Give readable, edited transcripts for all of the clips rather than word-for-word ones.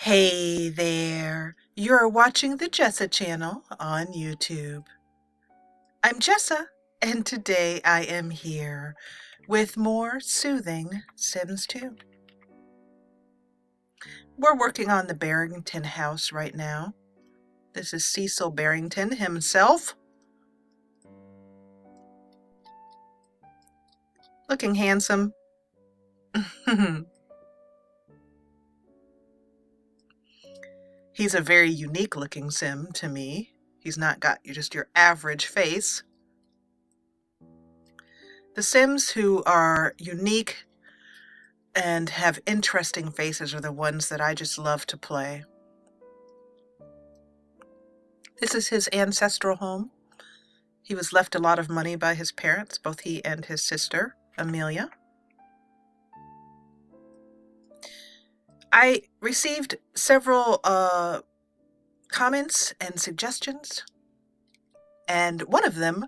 Hey there, you're watching the Jessa Channel on YouTube. I'm Jessa, and today I am here with more soothing Sims 2. We're working on the Barrington house right now. This is Cecil Barrington himself. Looking handsome. He's a very unique looking Sim to me. He's not got just your average face. The Sims who are unique and have interesting faces are the ones that I just love to play. This is his ancestral home. He was left a lot of money by his parents, both he and his sister, Amelia. I received several comments and suggestions, and one of them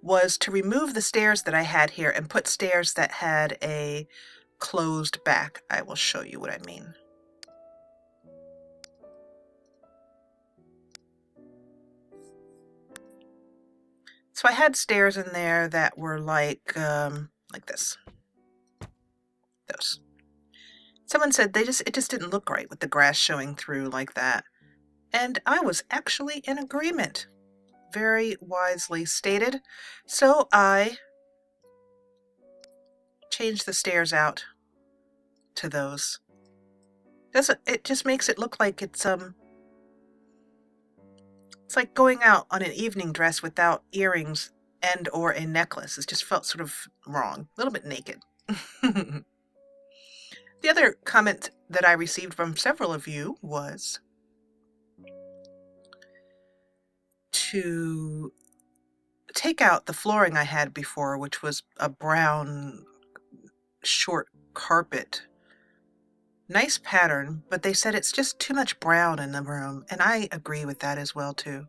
was to remove the stairs that I had here and put stairs that had a closed back. I will show you what I mean. So I had stairs in there that were like this. Those. Someone said it just didn't look right with the grass showing through like that. And I was actually in agreement. Very wisely stated. So I changed the stairs out to those. It just makes it look like it's like going out on an evening dress without earrings and or a necklace. It just felt sort of wrong, a little bit naked. The other comment that I received from several of you was to take out the flooring I had before, which was a brown short carpet. Nice pattern, but they said it's just too much brown in the room, and I agree with that as well too.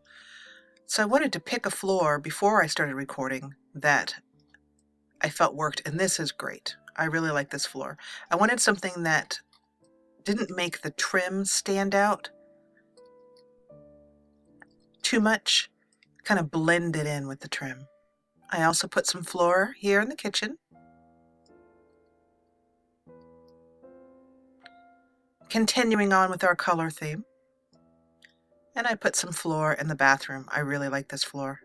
So I wanted to pick a floor before I started recording that I felt worked, and this is great. I really like this floor. I wanted something that didn't make the trim stand out too much, kind of blended in with the trim. I also put some floor here in the kitchen. Continuing on with our color theme. And I put some floor in the bathroom. I really like this floor.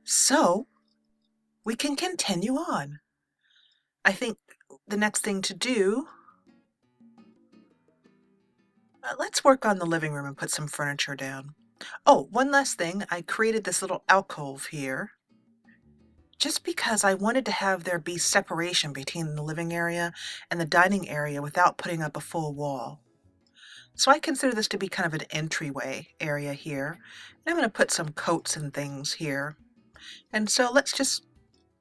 So we can continue on. I think the next thing to do, let's work on the living room and put some furniture down. Oh, one last thing. I created this little alcove here just because I wanted to have there be separation between the living area and the dining area without putting up a full wall. So I consider this to be kind of an entryway area here. And I'm going to put some coats and things here. And so let's just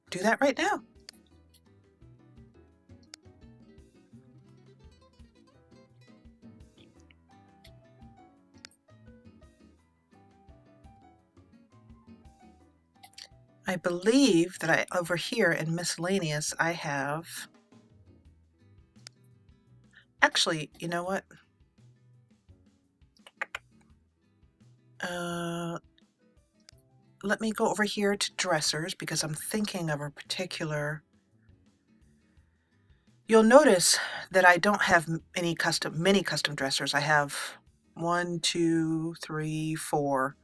do that right now. I believe that over here in miscellaneous, I have, actually, you know what? Let me go over here to dressers because I'm thinking of a particular. You'll notice that I don't have many custom dressers. I have 1, 2, 3, 4,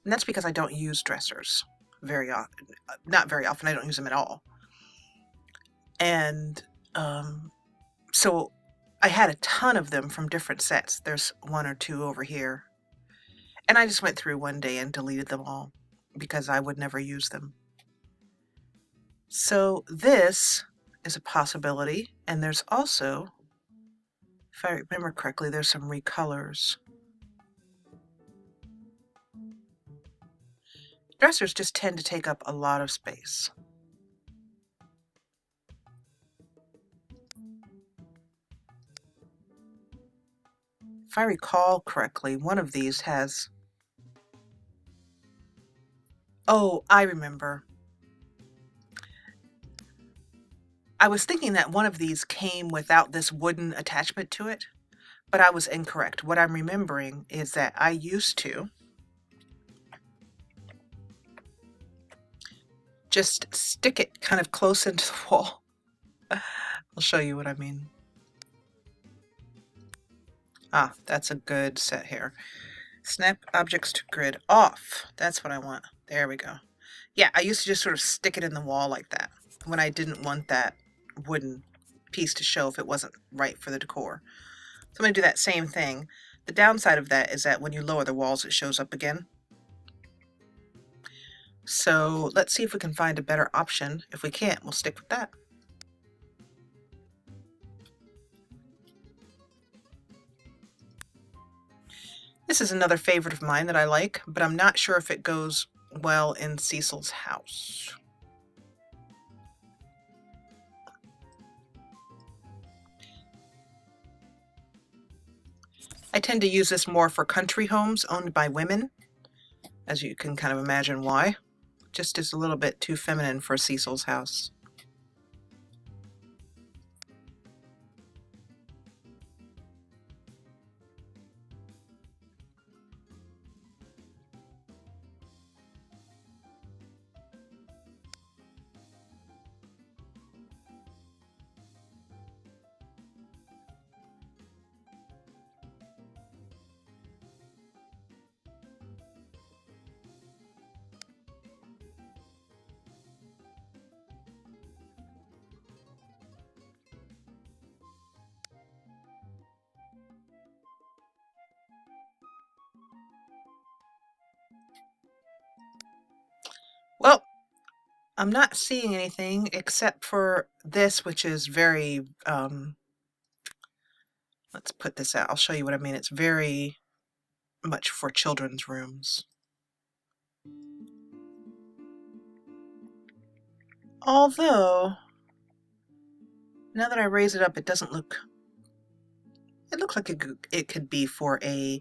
and that's because I don't use dressers very often. Not very often. I don't use them at all. And so I had a ton of them from different sets. There's 1 or 2 over here. And I just went through one day and deleted them all because I would never use them. So this is a possibility. And there's also, if I remember correctly, there's some recolors. Dressers just tend to take up a lot of space. If I recall correctly, one of these has... Oh, I remember. I was thinking that one of these came without this wooden attachment to it, but I was incorrect. What I'm remembering is that I used to just stick it kind of close into the wall. I'll show you what I mean. Ah, that's a good set here. Snap objects to grid off. That's what I want. There we go. Yeah, I used to just sort of stick it in the wall like that when I didn't want that wooden piece to show if it wasn't right for the decor. So I'm going to do that same thing. The downside of that is that when you lower the walls, it shows up again. So let's see if we can find a better option. If we can't, we'll stick with that. This is another favorite of mine that I like, but I'm not sure if it goes well in Cecil's house. I tend to use this more for country homes owned by women, as you can kind of imagine why. Just is a little bit too feminine for Cecil's house. Well, I'm not seeing anything except for this, which is very, let's put this out. I'll show you what I mean. It's very much for children's rooms. Although, now that I raise it up, it doesn't look, it looks like it could be for a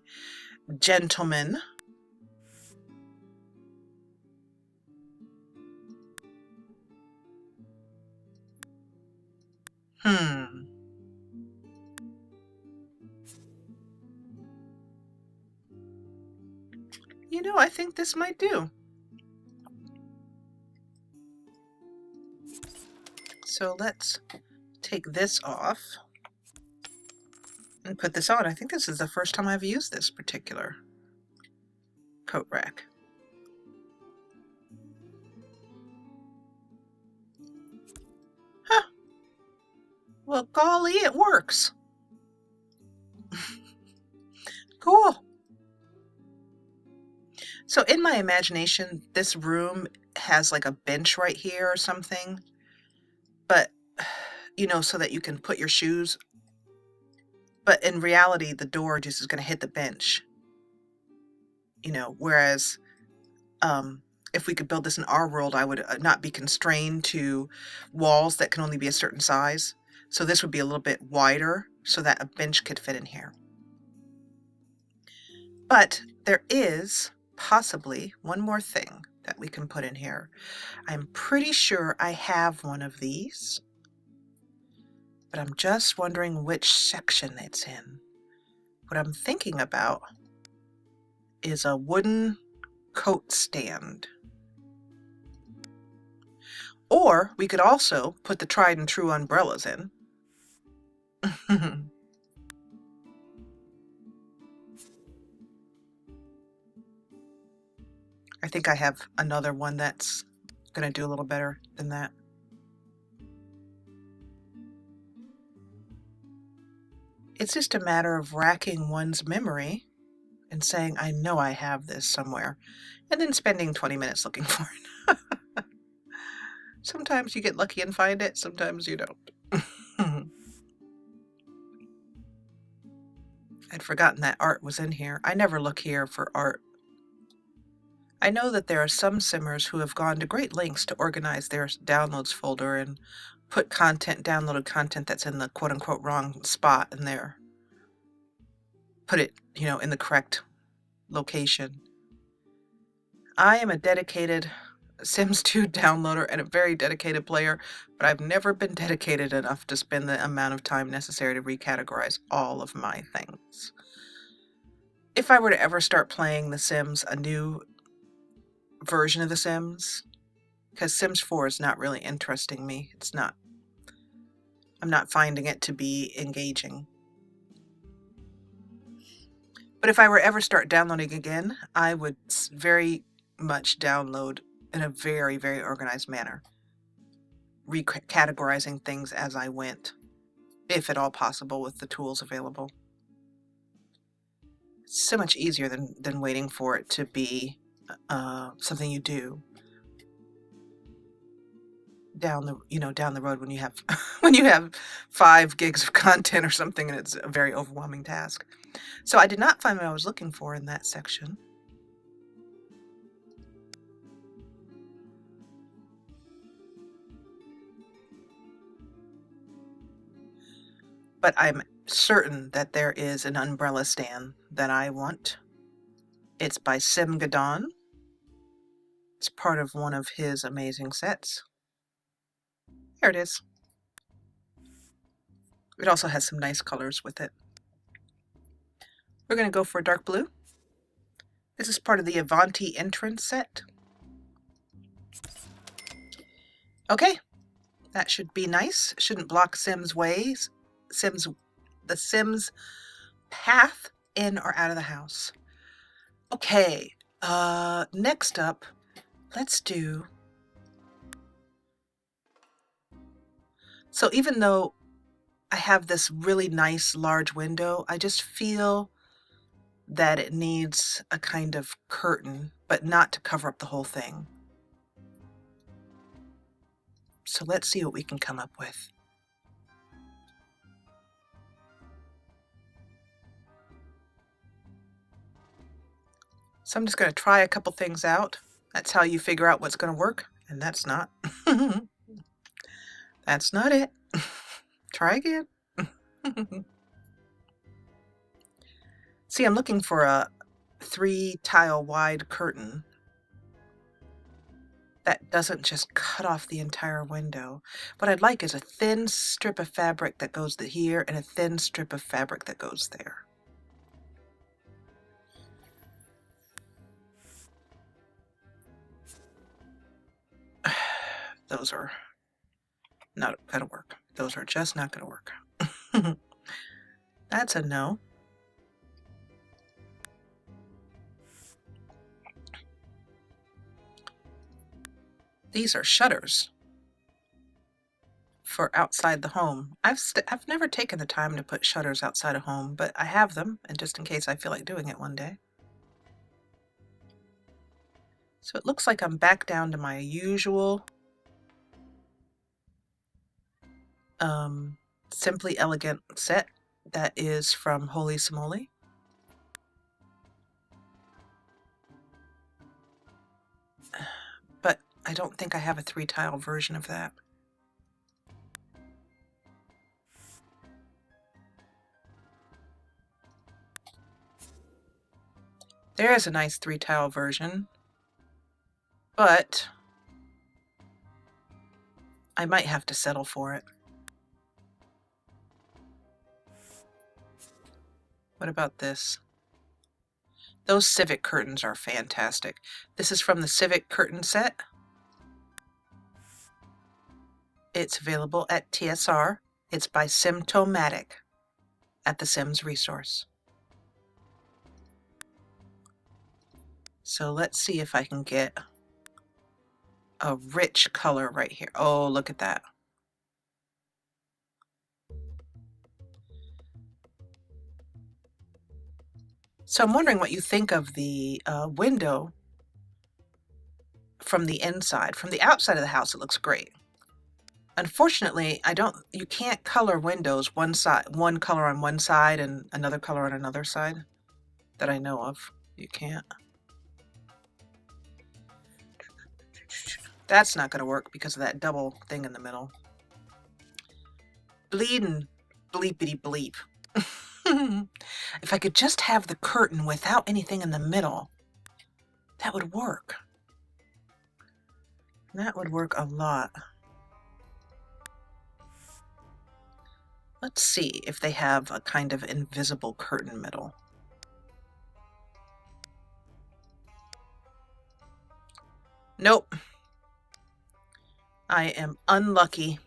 gentleman. You know, I think this might do. So let's take this off and put this on. I think this is the first time I've used this particular coat rack. Huh. Well, golly, it works. Cool. So in my imagination, this room has like a bench right here or something, but, you know, so that you can put your shoes. But in reality, the door just is going to hit the bench, you know, whereas if we could build this in our world, I would not be constrained to walls that can only be a certain size. So this would be a little bit wider so that a bench could fit in here. But there is possibly one more thing that we can put in here. I'm pretty sure I have one of these, but I'm just wondering which section it's in. What I'm thinking about is a wooden coat stand. Or we could also put the tried and true umbrellas in. I think I have another one that's going to do a little better than that. It's just a matter of racking one's memory and saying, I know I have this somewhere, and then spending 20 minutes looking for it. Sometimes you get lucky and find it, sometimes you don't. I'd forgotten that art was in here. I never look here for art. I know that there are some simmers who have gone to great lengths to organize their downloads folder and put downloaded content that's in the quote-unquote wrong spot in there. Put it, you know, in the correct location. I am a dedicated Sims 2 downloader and a very dedicated player, but I've never been dedicated enough to spend the amount of time necessary to recategorize all of my things. If I were to ever start playing The Sims, a new version of The Sims, because Sims 4 is not really interesting me. It's not. I'm not finding it to be engaging. But if I were ever start downloading again, I would very much download in a very, very organized manner, recategorizing things as I went, if at all possible with the tools available. It's so much easier than waiting for it to be something you do down the road when you have when you have 5 gigs of content or something, and it's a very overwhelming task. So I did not find what I was looking for in that section. But I'm certain that there is an umbrella stand that I want. It's by Sim Gadon. It's part of one of his amazing sets. Here it is. It also has some nice colors with it. We're going to go for a dark blue. This is part of the Avanti entrance set. Okay, that should be nice. Shouldn't block Sims' ways. The Sims path in or out of the house. Okay, next up, let's do... So even though I have this really nice large window, I just feel that it needs a kind of curtain, but not to cover up the whole thing. So let's see what we can come up with. So I'm just going to try a couple things out. That's how you figure out what's going to work, and that's not. That's not it. Try again. See, I'm looking for a 3-tile wide curtain that doesn't just cut off the entire window. What I'd like is a thin strip of fabric that goes here and a thin strip of fabric that goes there. Those are not going to work. Those are just not going to work. That's a no. These are shutters for outside the home. I've never taken the time to put shutters outside a home, but I have them, and just in case I feel like doing it one day. So it looks like I'm back down to my usual Simply Elegant set that is from Holy Simoly. But I don't think I have a 3-tile version of that. There is a nice 3-tile version, but I might have to settle for it. What about this? Those Civic Curtains are fantastic. This is from the Civic Curtain set. It's available at TSR. It's by Simtomatic at the Sims Resource. So let's see if I can get a rich color right here. Oh, look at that. So I'm wondering what you think of the window from the inside. From the outside of the house, it looks great. Unfortunately, you can't color windows one color on one side and another color on another side that I know of. You can't. That's not going to work because of that double thing in the middle. Bleeding bleepity bleep. If I could just have the curtain without anything in the middle, that would work. That would work a lot. Let's see if they have a kind of invisible curtain middle. Nope. I am unlucky.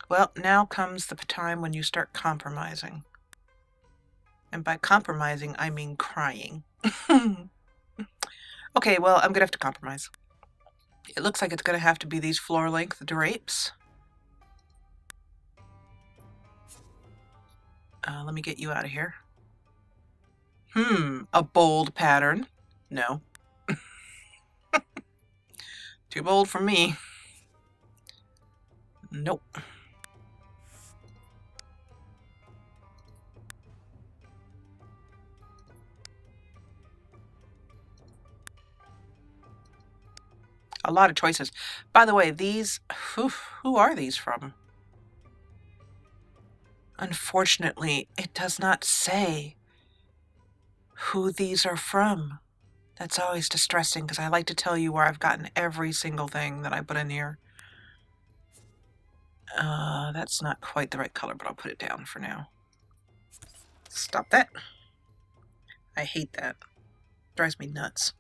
Well, now comes the time when you start compromising. And by compromising, I mean crying. Okay, well, I'm gonna have to compromise. It looks like it's gonna have to be these floor-length drapes. Let me get you out of here. A bold pattern. No. Too bold for me. Nope. A lot of choices. By the way, these, who are these from? Unfortunately, it does not say who these are from. That's always distressing because I like to tell you where I've gotten every single thing that I put in here. That's not quite the right color, but I'll put it down for now. Stop that. I hate that. Drives me nuts.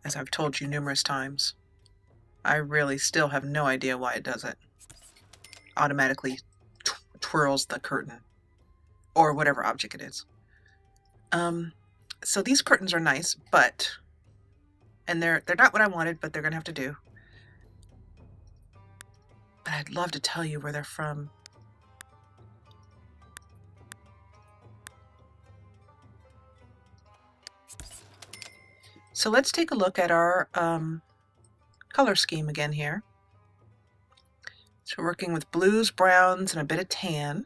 As I've told you numerous times, I really still have no idea why it does it. Automatically twirls the curtain or whatever object it is. So these curtains are nice, but, and they're not what I wanted, but they're gonna have to do. But I'd love to tell you where they're from. So let's take a look at our color scheme again here. So we're working with blues, browns, and a bit of tan.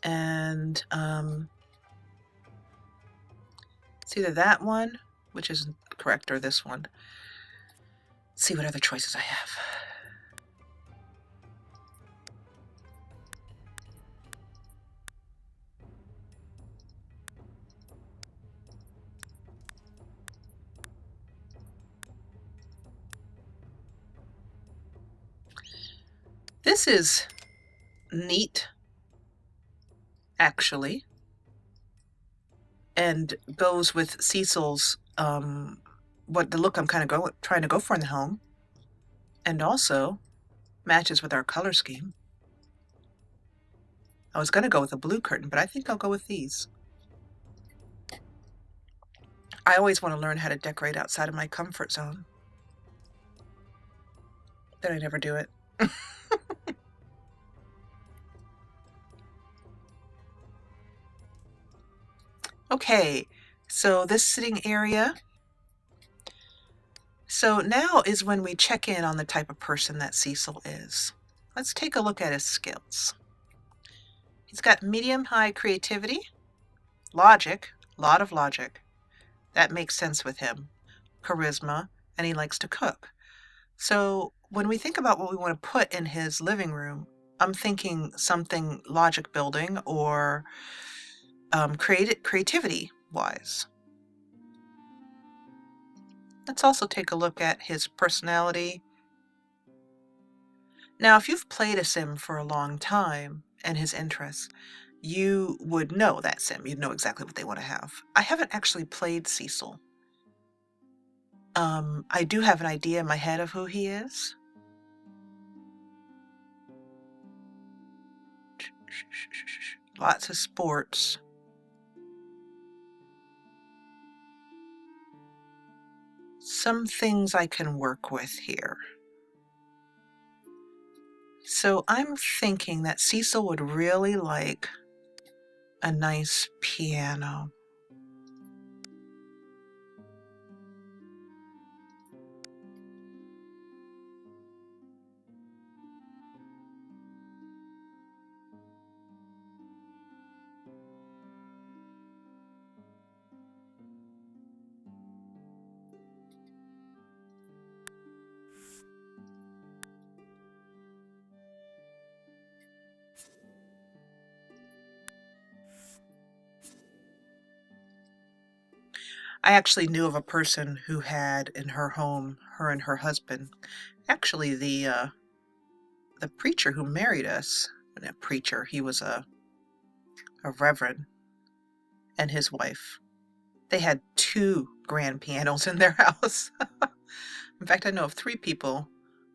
And it's either that one, which is correct, or this one. Let's see what other choices I have. This is neat, actually, and goes with Cecil's, what the look I'm kind of trying to go for in the home, and also matches with our color scheme. I was going to go with a blue curtain, but I think I'll go with these. I always want to learn how to decorate outside of my comfort zone. Then I never do it. Okay, so this sitting area. So now is when we check in on the type of person that Cecil is. Let's take a look at his skills. He's got medium-high creativity, logic, a lot of logic. That makes sense with him. Charisma, and he likes to cook. So when we think about what we want to put in his living room, I'm thinking something logic building or creativity-wise. Let's also take a look at his personality. Now, if you've played a sim for a long time and his interests, you would know that sim. You'd know exactly what they want to have. I haven't actually played Cecil. I do have an idea in my head of who he is. Lots of sports. Some things I can work with here. So I'm thinking that Cecil would really like a nice piano. I actually knew of a person who had in her home, her and her husband, actually the preacher who married us, a preacher, he was a reverend, and his wife. They had 2 grand pianos in their house. In fact, I know of 3 people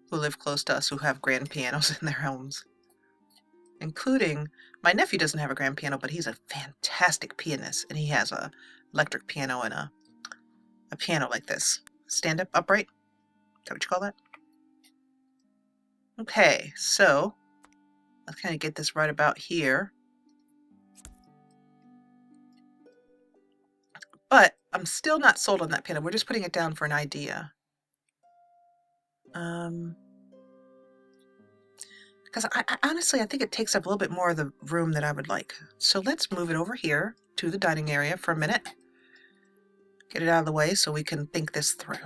who live close to us who have grand pianos in their homes, including my nephew doesn't have a grand piano, but he's a fantastic pianist, and he has a electric piano and a piano like this. Stand up, upright? Is that what you call that? Okay, so let's kind of get this right about here. But I'm still not sold on that piano. We're just putting it down for an idea. Because I honestly, I think it takes up a little bit more of the room than I would like. So let's move it over here to the dining area for a minute. Get it out of the way so we can think this through.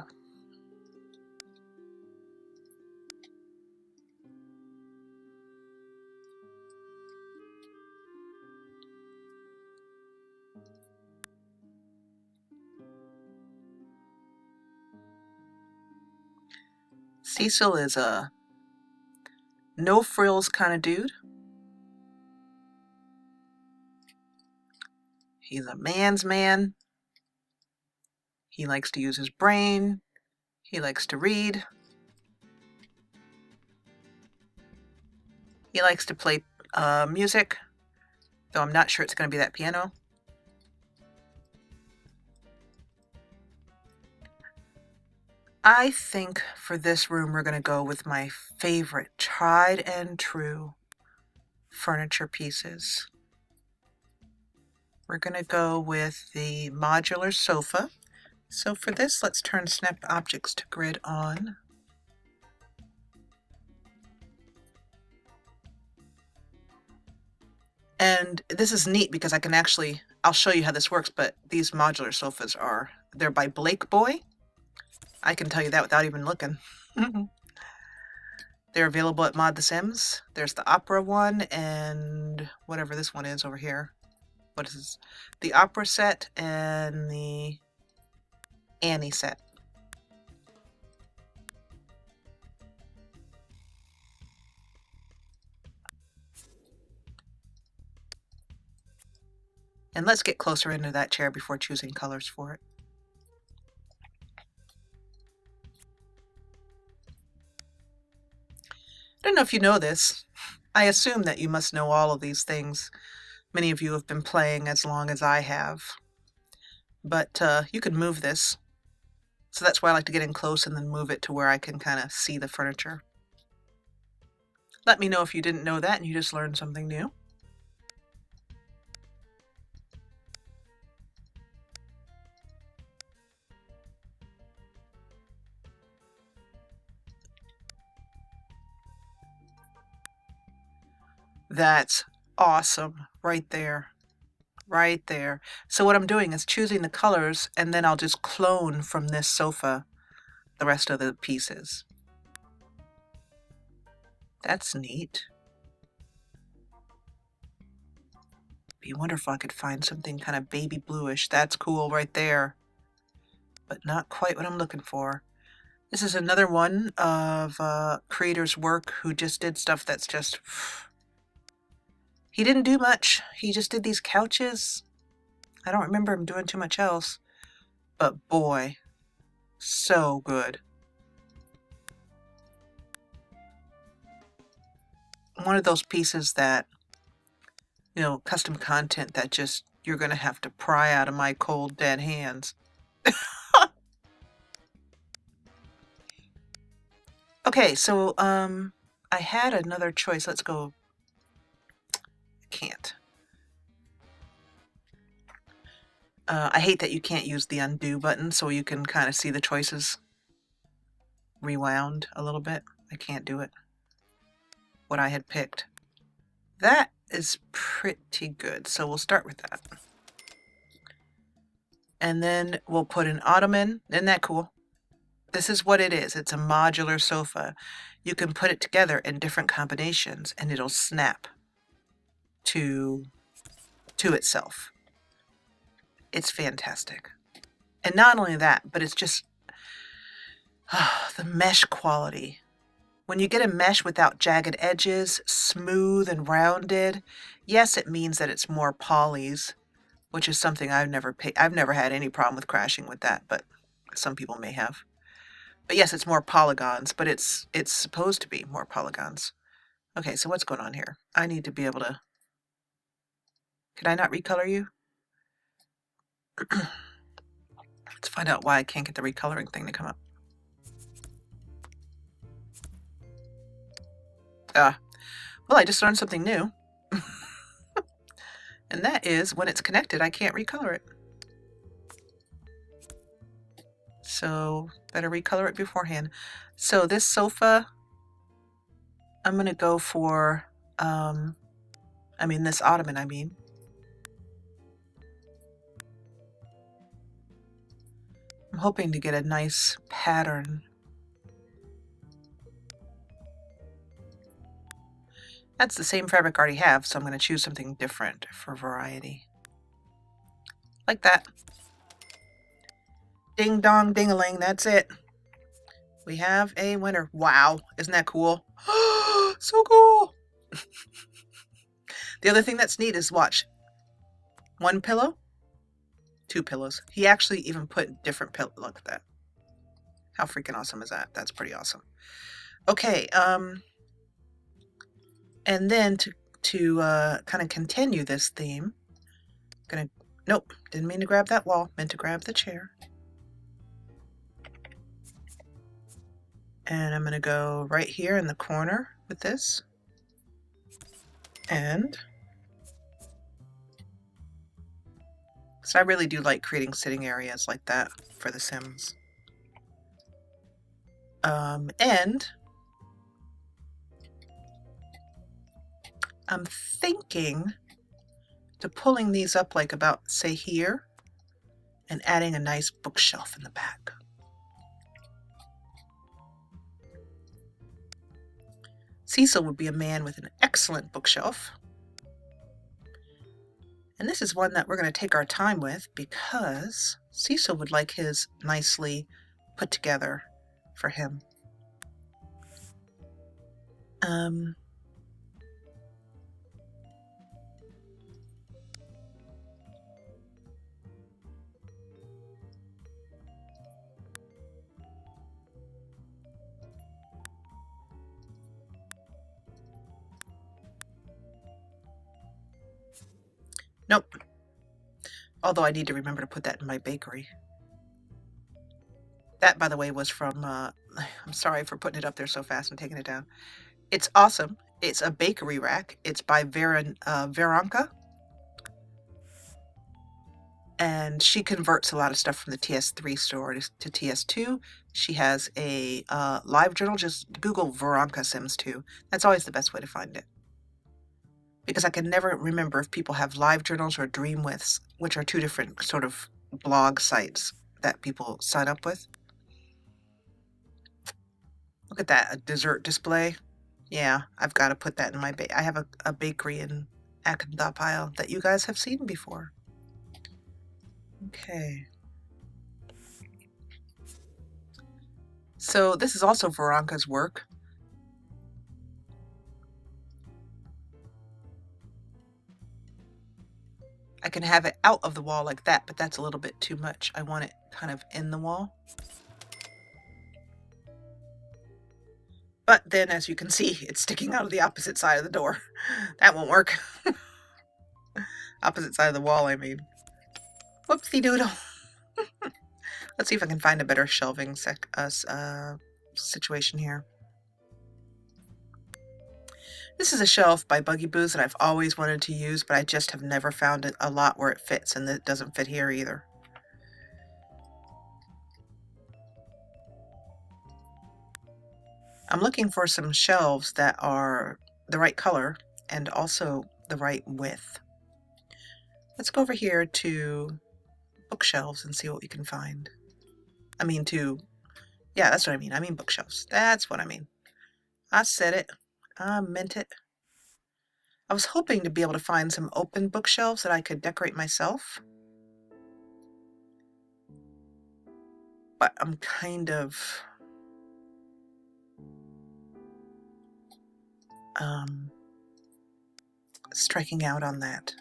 Cecil is a no frills kind of dude. He's a man's man. He likes to use his brain. He likes to read. He likes to play music, though I'm not sure it's going to be that piano. I think for this room, we're going to go with my favorite tried and true furniture pieces. We're going to go with the Modular Sofa. So for this, let's turn Snap Objects to Grid on. And this is neat because I can actually, I'll show you how this works, but these modular sofas they're by Blake Boy. I can tell you that without even looking. They're available at Mod the Sims. There's the Opera one and whatever this one is over here. What is this? The Opera set and the Annie set. And let's get closer into that chair before choosing colors for it. I don't know if you know this. I assume that you must know all of these things. Many of you have been playing as long as I have. But you can move this. So that's why I like to get in close and then move it to where I can kind of see the furniture. Let me know if you didn't know that and you just learned something new. That's awesome right there. Right there. So what I'm doing is choosing the colors and then I'll just clone from this sofa the rest of the pieces. That's neat. Be wonderful if I could find something kind of baby bluish. That's cool right there. But not quite what I'm looking for. This is another one of creator's work who just did stuff that's just... He didn't do much. He just did these couches. I don't remember him doing too much else. But boy, so good. One of those pieces that, you know, custom content that just you're going to have to pry out of my cold, dead hands. Okay, so I had another choice. Let's go. Can't. I hate that you can't use the undo button so you can kind of see the choices rewound a little bit. I can't do it. What I had picked. That is pretty good, so we'll start with that. And then we'll put an ottoman. Isn't that cool? This is what it is. It's a modular sofa. You can put it together in different combinations and it'll snap to itself. It's fantastic. And not only that, but it's just the mesh quality. When you get a mesh without jagged edges, smooth and rounded, yes, it means that it's more polys, which is something I've never had any problem with crashing with that, but some people may have. But yes, it's more polygons, but it's supposed to be more polygons. Okay, so what's going on here? I need to be able to... Can I not recolor you? Let's find out why I can't get the recoloring thing to come up. Well, I just learned something new. And that is, when it's connected, I can't recolor it. So, better recolor it beforehand. So this sofa, I'm going to go for, this ottoman, I'm hoping to get a nice pattern. That's the same fabric I already have, so I'm going to choose something different for variety. Like that. Ding dong ding-a-ling, that's it. We have a winner. Wow, isn't that cool? So cool! The other thing that's neat is, watch. One pillow, two pillows. He actually even put different pillows. Look at that. How freaking awesome is that? That's pretty awesome. Okay, and then to kind of continue this theme, nope, didn't mean to grab that wall, meant to grab the chair. And I'm gonna go right here in the corner with this. And so I really do like creating sitting areas like that for The Sims. And I'm thinking to pulling these up like about, say, here, and adding a nice bookshelf in the back. Cecil would be a man with an excellent bookshelf. And this is one that we're going to take our time with because Cecil would like his nicely put together for him. Nope. Although I need to remember to put that in my bakery. That, by the way, was from, I'm sorry for putting it up there so fast and taking it down. It's awesome. It's a bakery rack. It's by Veronka. And she converts a lot of stuff from the TS3 store to TS2. She has a live journal. Just Google Veronka Sims 2. That's always the best way to find it. Because I can never remember if people have live journals or dream withs, which are two different sort of blog sites that people sign up with. Look at that, a dessert display. Yeah, I've got to put that in my I have a bakery in Akandapile that you guys have seen before. Okay. So this is also Veronka's work. I can have it out of the wall like that, but that's a little bit too much. I want it kind of in the wall. But then, as you can see, it's sticking out of the opposite side of the door. That won't work. Opposite side of the wall, I mean. Whoopsie doodle. Let's see if I can find a better shelving situation here. This is a shelf by Buggy Boos that I've always wanted to use, but I just have never found a lot where it fits, and it doesn't fit here either. I'm looking for some shelves that are the right color and also the right width. Let's go over here to bookshelves and see what we can find. Yeah, that's what I mean. I mean bookshelves. That's what I mean. I said it. I meant it. I was hoping to be able to find some open bookshelves that I could decorate myself. but I'm kind of striking out on that.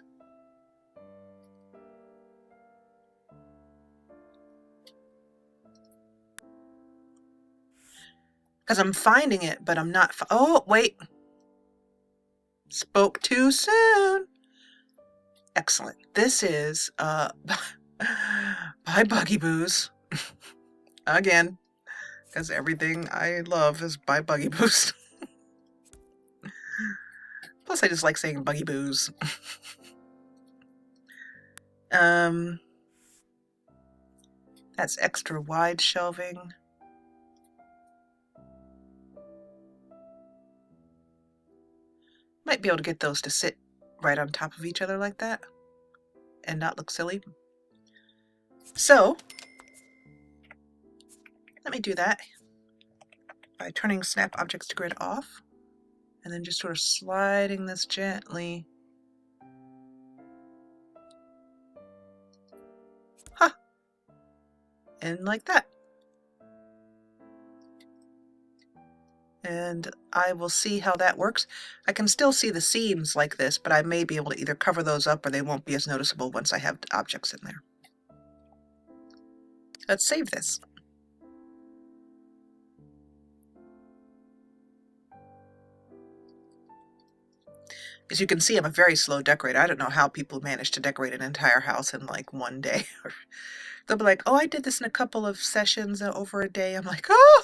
Because I'm finding it, but I'm not. Oh, wait. Spoke too soon. Excellent. This is by Buggy Booze. Again, because everything I love is by Buggy Booze. Plus, I just like saying Buggy Booze. That's extra wide shelving. Might be able to get those to sit right on top of each other like that and not look silly. So, let me do that by turning Snap Objects to Grid off and then just sort of sliding this gently. And like that. And I will see how that works. I can still see the seams like this, but I may be able to either cover those up or they won't be as noticeable once I have objects in there. Let's save this. As you can see, I'm a very slow decorator. I don't know how people manage to decorate an entire house in like one day. They'll be like, oh, I did this in a couple of sessions over a day. I'm like, oh,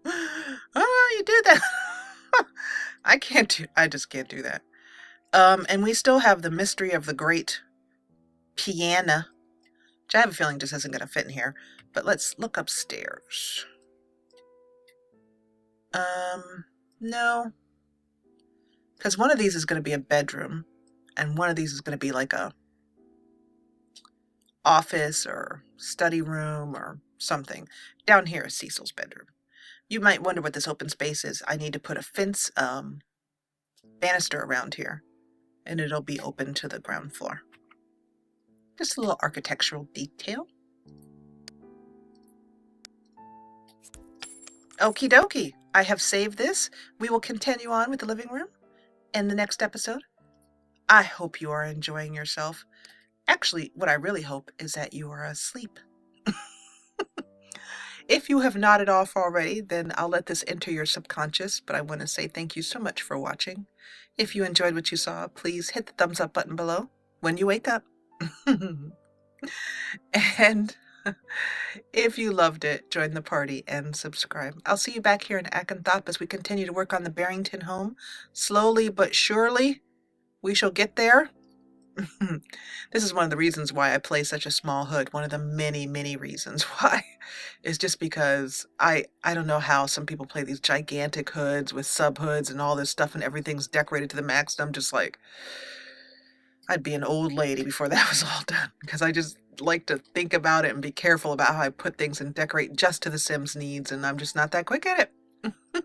you did that. I just can't do that. And we still have the mystery of the great piano, which I have a feeling just isn't going to fit in here. But let's look upstairs. No. Because one of these is going to be a bedroom, and one of these is going to be like a office or study room or something. Down here is Cecil's bedroom. You might wonder what this open space is. I need to put a fence banister around here, and it'll be open to the ground floor. Just a little architectural detail. Okie dokie. I have saved this. We will continue on with the living room in the next episode. I hope you are enjoying yourself. Actually, what I really hope is that you are asleep. If you have nodded off already, then I'll let this enter your subconscious, but I want to say thank you so much for watching. If you enjoyed what you saw, please hit the thumbs up button below when you wake up. And if you loved it, join the party and subscribe. I'll see you back here in Akanthop as we continue to work on the Barrington home. Slowly but surely, we shall get there. This is one of the reasons why I play such a small hood. One of the many, many reasons why is just because I don't know how some people play these gigantic hoods with sub hoods and all this stuff and everything's decorated to the max. And I'm just like, I'd be an old lady before that was all done, because I just like to think about it and be careful about how I put things and decorate just to the Sims needs, and I'm just not that quick at it.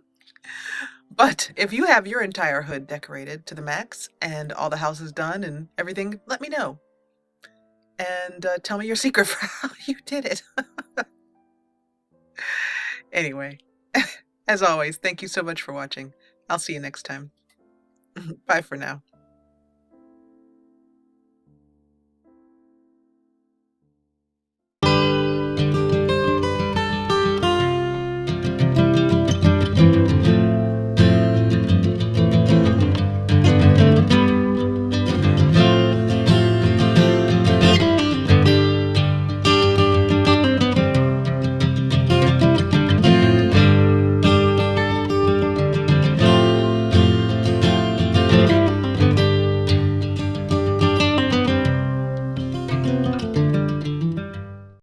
But if you have your entire hood decorated to the max and all the house is done and everything, let me know. And tell me your secret for how you did it. Anyway, as always, thank you so much for watching. I'll see you next time. Bye for now.